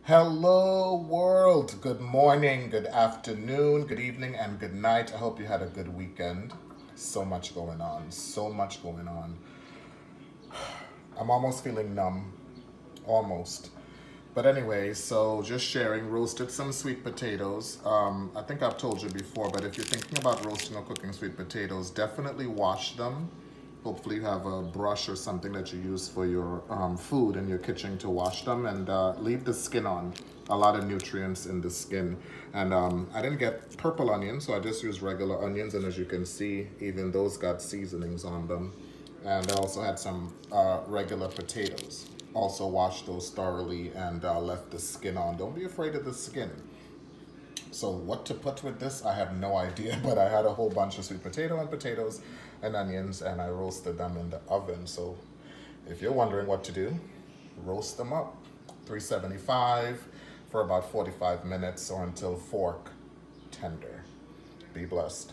Hello, world. Good morning, good afternoon, good evening, and good night. I hope you had a good weekend. So much going on. So much going on. I'm almost feeling numb. Almost. But anyway, so just sharing, roasted some sweet potatoes. I think I've told you before, but if you're thinking about roasting or cooking sweet potatoes, definitely wash them. Hopefully you have a brush or something that you use for your food in your kitchen to wash them, and leave the skin on. A lot of nutrients in the skin. And I didn't get purple onions, so I just used regular onions, and as you can see, even those got seasonings on them. And I also had some regular potatoes. Also washed those thoroughly and left the skin on. Don't be afraid of the skin. So what to put with this, I have no idea, but I had a whole bunch of sweet potato and potatoes and onions, and I roasted them in the oven. So if you're wondering what to do, roast them up. 375 for about 45 minutes or until fork tender. Be blessed.